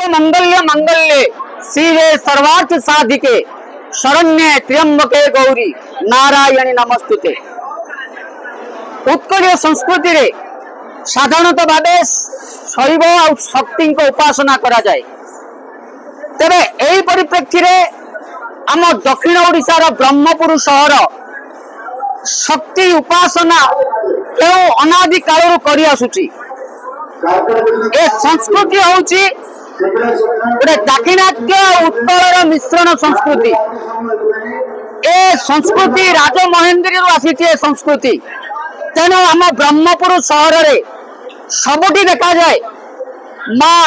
मंगल्य मंगल्ये शिवे सर्वार्थ साधिके शरण्ये त्र्यंबके गौरी नारायणी नमस्तुते। उत्कल संस्कृति रे साधारणतः भावे शैव और शक्ति को उपासना करा जाए। तेरे यही परिप्रेक्षी रे आम दक्षिण ओडिशार ब्रह्मपुर सहर शक्ति उपासना क्यों अनादि काल करी आसुची। ए संस्कृति होची गोटे दाक्षिणात्य उत्कलर मिश्रण संस्कृति। ए संस्कृति राजमहेंद्री आसी संस्कृति। तेणु आम ब्रह्मपुर सहर रे सबुठी देखा जाए माँ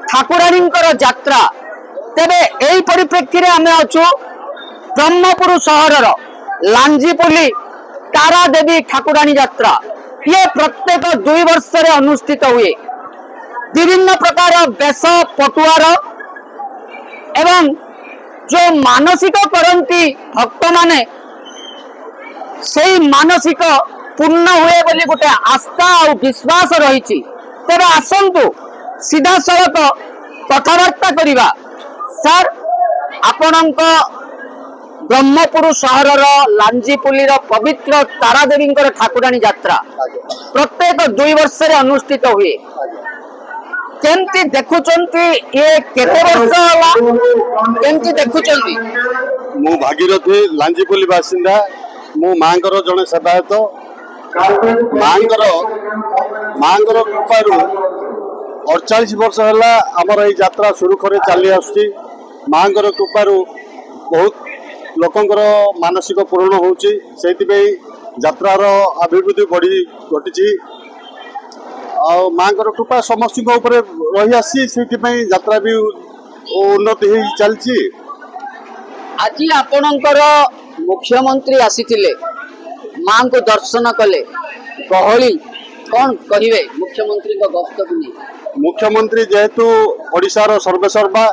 ठाकुराणी यात्रा। तेरे यही परिप्रेक्षी रे आमे अछु ब्रह्मपुर सहर लांजीपुली तारा देवी ठाकुराणी यात्रा। ये प्रत्येक 2 वर्ष रे अनुष्ठित हुए। विभिन्न प्रकार बेश पटुआर एवं जो मानसिक करती भक्त माने से मानसिक पूर्ण हुए बोली गोटे आस्था और विश्वास रही। तेरे आसंतु सीधा सड़क कथबार्ता करिबा। सर आपणक ब्रह्मपुर सहर लांजीपुली पवित्र तारादेवी ठाकुराणी यात्रा प्रत्येक 2 वर्ष रे अनुष्ठित हुए। केमती देखुचंती ये केते वर्ष होला केमती देखुचंती? मु भागीरथी लांजीपुली बासिंदा। मु मांकर जने सेवायत। मांकर कृपारू 48 वर्ष होला हमर ए यात्रा सुरुखरे चली आसुची। मांकर कृपारू बहुत लोकंकर मानसिक पूर्ण होउची। सेति यात्रार अभिवृद्धि बढ़ी घटी मांकर कृपा समस्त रही आसी से यात्रा भी उन्नति हो चलती। आज आपणकर मुख्यमंत्री आसीथिले मां को दर्शन कले गहली कौन कहिवे मुख्यमंत्री को गस्त को नहीं? मुख्यमंत्री जेहेतु ओडिशार सर्वेसर्वा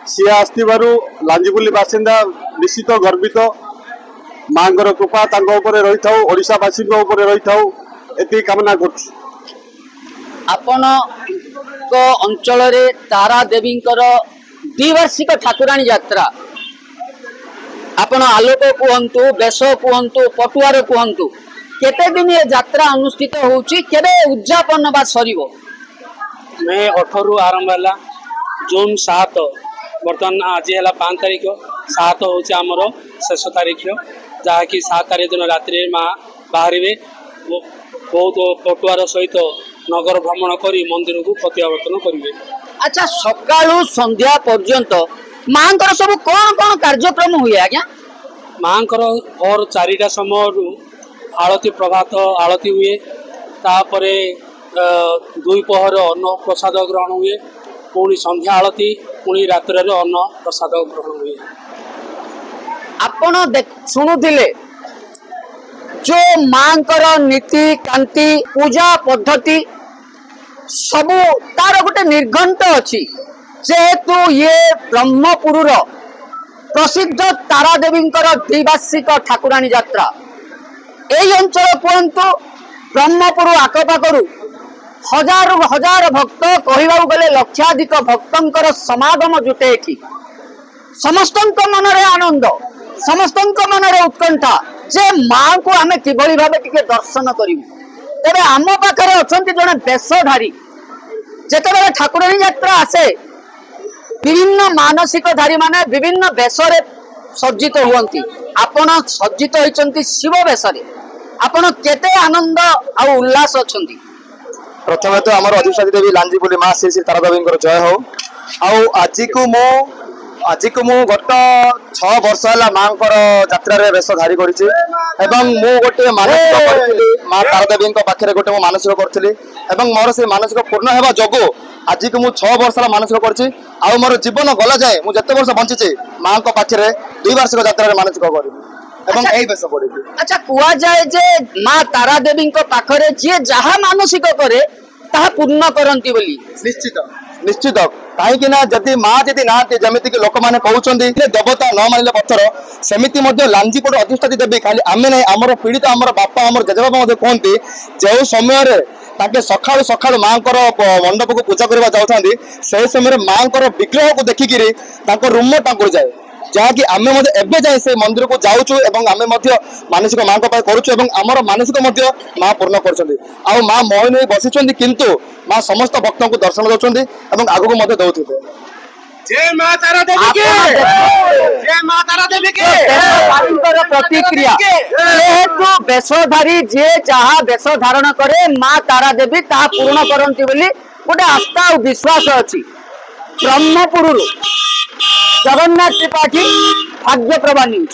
सी आसथिबारु लांजीपुली बासिंदा निश्चित गर्वित। मांगर कृपा तांको ऊपर रही था ओडिशावासी रही था एति कामना करछु। आपण को अंचल रे तारा देवी 2 वार्षिक ठाकुराणी यात्रा आपण आलोक कहतु बेश कहतु पटुआर कहतु केते दिन ये यात्रा अनुष्ठित होउची केबे उद्यापन बा सरीबो? मैं 18 आरंभ है जून 7 बर्तमान आज है 5 तारीख 7 हूँ आमर शेष तारीख जहाँकि 7 तारीख दिन रात्रि माँ बाहर बहुत पटुआर सहित नगर भ्रमण कर मंदिर को प्रत्यावर्तन करेंगे। अच्छा सकाळु संध्या पर्यंत मांकर सब कौन कौन कार्यक्रम हुए आज्ञा? मांकर भोर 4टा समय आरती प्रभात आरती हुए। तापरे 2 पहर अन्न प्रसाद ग्रहण हुए। पुणी संध्या आरती पुणी रात्र अन्न प्रसाद ग्रहण हुए। आपण शुणुले जो मांकर नीति कांति पूजा पद्धति सबू तार गोटे निर्घंट अच्छी। जेहेतु ये ब्रह्मपुर प्रसिद्ध तारादेवी 2 वार्षिक ठाकुराणी यात्रा यही अंचल कहतु ब्रह्मपुर आखपाखर हजार हजार भक्त कहवा गले लक्षाधिक भक्तर समागम जुटे। समस्त मन रे आनंद समस्त मन रे उत्कंठा जे माँ को आमे किभली भाबे टिके दर्शन करिवु। तेरे आम पाखे अच्छा जड़े बेशधारी जिते ठाकुराणी यात्रा आसे विभिन्न मानसिकधारी माने विभिन्न बेशरे सज्जित हुअंती। आपण सज्जित होइचंती शिव बेशरे आपण केते आनंद आ उल्लास अछंती? प्रथम तो आमर अधिष्ठात्री देवी लांजीपुली माँ श्री श्री तारादेवी जय हो। आज को मु गत 6 वर्ष है माँ यात्रा वेशधारी करी गोटे मानसिक करी माँ तारादेवी पाखे गोटे मानसिक करी मोर से मानसिक पूर्ण होगा जोगु आज को मु 6 वर्ष है मानसिक करी मोर जीवन गला जाए मुझे जिते वर्ष बंची माँ पाखे 2 वार्षिक यात्रा मानसिक करी। अच्छा कह जाए जे माँ तारादेवी पाखरे जी जहा मानसिक करे ତାହା ପୂର୍ଣ୍ଣ କରନ୍ତି ବୋଲି। निश्चित निश्चित कहीं जदि माँ जदि ना जमीक लोक मैंने कहते देवता न मानिले पत्थर सेमती लांजीपट अधिष्ठाती देवी खाली आम ना आमर पीड़ित आमर बापा आमर जेजेबापा कहते जो समय ताके सखा सखा माँ मंडप को पूजा करने जाऊँ से समय माँ विग्रह को देखिकी रूम टांकुर जाए जहाँकि आम एवं जाए से मंदिर को जाऊँ आम मानसिक माँ करुँ आमर मानसिक माँ पूर्ण कर माँ मोहिनी बसी किंतु माँ समस्त भक्त को दर्शन दौरान आग को दौथे जय मां तारा देवी की प्रतिक्रिया जेहेतु वेशधारी जे जहाँ वेश धारण करे माँ तारा देवी ता पूर्ण करती बोली गोटे आस्था और विश्वास अच्छी। ब्रह्मपुर जगन्नाथ त्रिपाठी भाग्य प्रभा न्यूज।